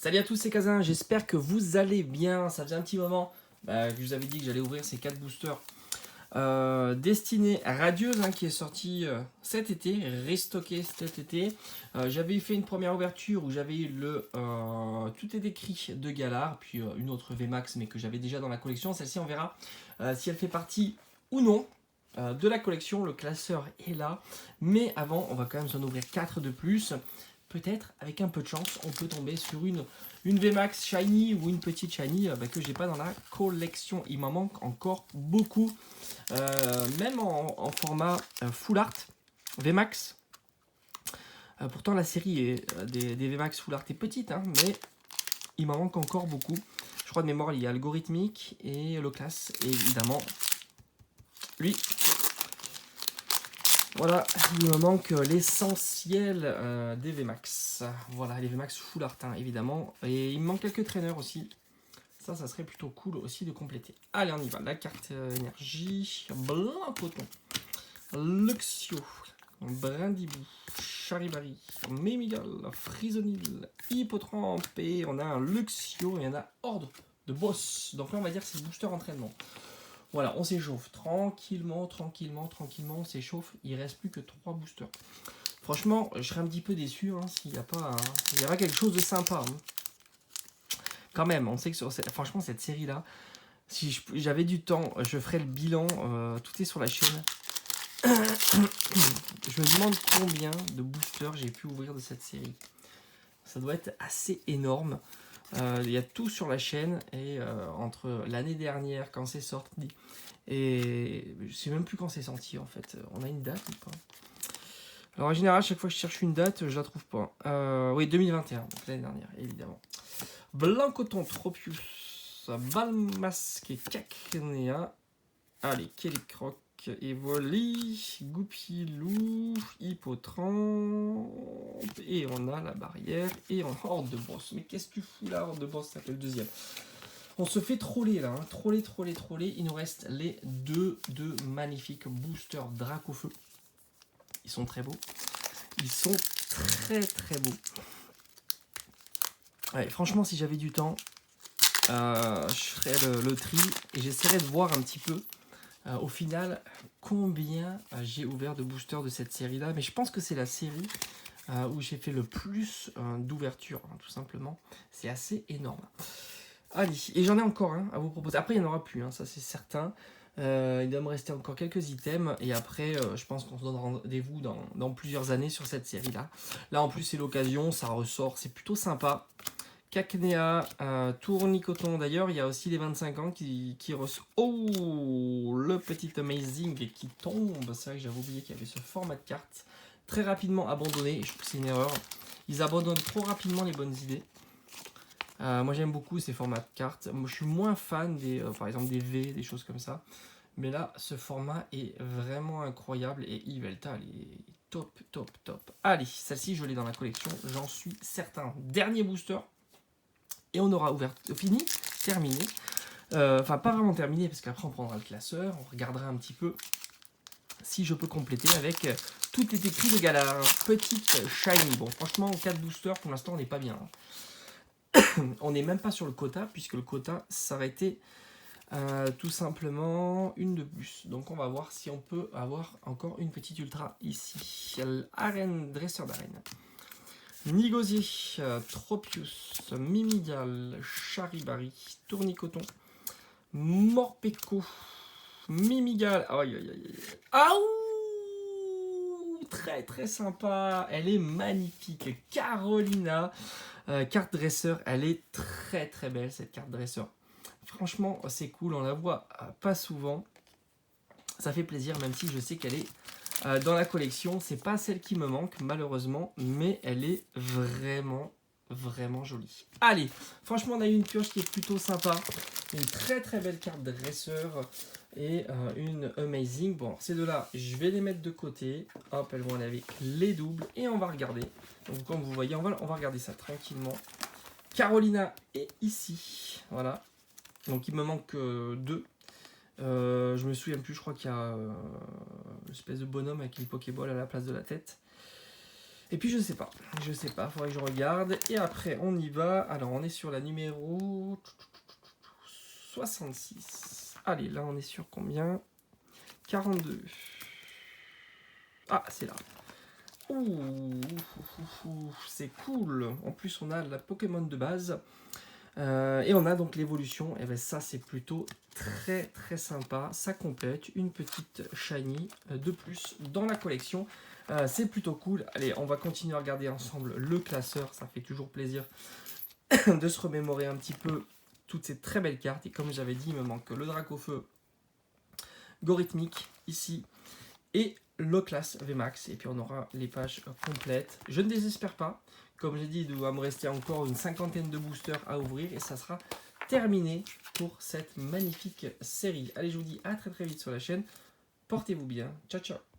Salut à tous, c'est Kazin, j'espère que vous allez bien. Ça faisait un petit moment que je vous avais dit que j'allais ouvrir ces 4 boosters destinés à Radieuse qui est sorti cet été, restocké cet été. J'avais fait une première ouverture où j'avais eu le Tout est écrit de Galar, puis une autre VMAX mais que j'avais déjà dans la collection. Celle-ci on verra si elle fait partie ou non de la collection. Le classeur est là, mais avant on va quand même s'en ouvrir 4 de plus. Peut-être, avec un peu de chance, on peut tomber sur une VMAX Shiny ou une petite Shiny que j'ai pas dans la collection. Il m'en manque encore beaucoup, même en format Full Art VMAX. Pourtant, la série des VMAX Full Art est petite, mais il m'en manque encore beaucoup. Je crois de mémoire, il y a Algorithmique et le classe, et évidemment, lui. Voilà, il me manque l'essentiel des VMAX. Voilà, les VMAX Full Art, évidemment. Et il me manque quelques traîneurs aussi. Ça serait plutôt cool aussi de compléter. Allez, on y va. La carte énergie. Blanc coton. Luxio. Brindibou. Charibari. Mimigal. Frisonil. Hippotrampe. Et on a un Luxio et on a Horde de boss. Donc là, on va dire que c'est le booster entraînement. Voilà, on s'échauffe tranquillement, on s'échauffe. Il reste plus que 3 boosters. Franchement, je serais un petit peu déçu s'il n'y a pas quelque chose de sympa. Quand même, on sait que franchement, cette série-là, si j'avais du temps, je ferais le bilan. Tout est sur la chaîne. Je me demande combien de boosters j'ai pu ouvrir de cette série. Ça doit être assez énorme. Il y a tout sur la chaîne. Et entre l'année dernière, quand c'est sorti, et je sais même plus quand c'est sorti en fait. On a une date ou pas? Alors en général, chaque fois que je cherche une date, je la trouve pas. Oui, 2021, donc l'année dernière, évidemment. Blanc coton, Tropius, Balmasque, Cacnea. Allez, Kellycroc, Evoli, Goupilou, Hippotrampe. Et on a la barrière. Et on a Horde de boss. Mais qu'est-ce que tu fous là, Horde de boss? Ça fait le deuxième. On se fait troller là, troller. Il nous reste les deux magnifiques boosters Dracofeu. Ils sont très beaux. Ils sont très beaux. Ouais, franchement, si j'avais du temps, je ferais le tri et j'essaierais de voir un petit peu au final combien j'ai ouvert de boosters de cette série là. Mais je pense que c'est la série où j'ai fait le plus d'ouverture, tout simplement. C'est assez énorme. Allez, et j'en ai encore à vous proposer. Après, il n'y en aura plus, ça c'est certain. Il doit me rester encore quelques items. Et après, je pense qu'on se donne rendez-vous dans plusieurs années sur cette série-là. Là, en plus, c'est l'occasion, ça ressort. C'est plutôt sympa. Cacnea, Tournicoton. D'ailleurs, il y a aussi les 25 ans qui ressortent. Oh, le petit Amazing qui tombe. C'est vrai que j'avais oublié qu'il y avait ce format de carte. Très rapidement abandonné. Et je trouve que c'est une erreur. Ils abandonnent trop rapidement les bonnes idées. Moi j'aime beaucoup ces formats de cartes. Moi je suis moins fan par exemple des V, des choses comme ça. Mais là ce format est vraiment incroyable et Yveltal est top. Allez, celle-ci je l'ai dans la collection, j'en suis certain. Dernier booster et on aura terminé. Enfin pas vraiment terminé parce qu'après on prendra le classeur, on regardera un petit peu si je peux compléter avec tout est écrit de Galar. Petite shiny. Bon franchement 4 boosters pour l'instant on n'est pas bien. On n'est même pas sur le quota, puisque le quota s'arrêtait tout simplement une de plus. Donc on va voir si on peut avoir encore une petite ultra ici. Arène, dresseur d'arène. Nigosier, Tropius, Mimigal, Charibari, Tournicoton, Morpeko, Mimigal. Aïe. Aouh, très sympa. Elle est magnifique. Carolina. Carte dresseur, elle est très belle cette carte dresseur. Franchement, c'est cool, on la voit pas souvent. Ça fait plaisir, même si je sais qu'elle est dans la collection. C'est pas celle qui me manque, malheureusement, mais elle est vraiment jolie. Allez, franchement, on a eu une pioche qui est plutôt sympa. Une très belle carte dresseur et une amazing. Bon, ces deux-là, je vais les mettre de côté. Hop, elles vont aller avec les doubles et on va regarder. Donc, comme vous voyez, on va regarder ça tranquillement. Carolina est ici. Voilà. Donc, il me manque 2. Je me souviens plus, je crois qu'il y a l'espèce de bonhomme avec une Pokéball à la place de la tête. Et puis je sais pas, faudrait que je regarde. Et après on y va, alors on est sur la numéro 66. Allez, là on est sur combien? 42. Ah, c'est là. Ouh, c'est cool. En plus on a la Pokémon de base. Et on a donc l'évolution, et bien ça c'est plutôt très sympa, ça complète une petite shiny de plus dans la collection, c'est plutôt cool. Allez, on va continuer à regarder ensemble le classeur, ça fait toujours plaisir de se remémorer un petit peu toutes ces très belles cartes, et comme j'avais dit, il me manque le Dracofeu Gorithmique ici, et le classe VMAX, et puis on aura les pages complètes. Je ne désespère pas, comme j'ai dit, il doit me rester encore une cinquantaine de boosters à ouvrir, et ça sera terminé pour cette magnifique série. Allez, je vous dis à très vite sur la chaîne, portez-vous bien, ciao ciao.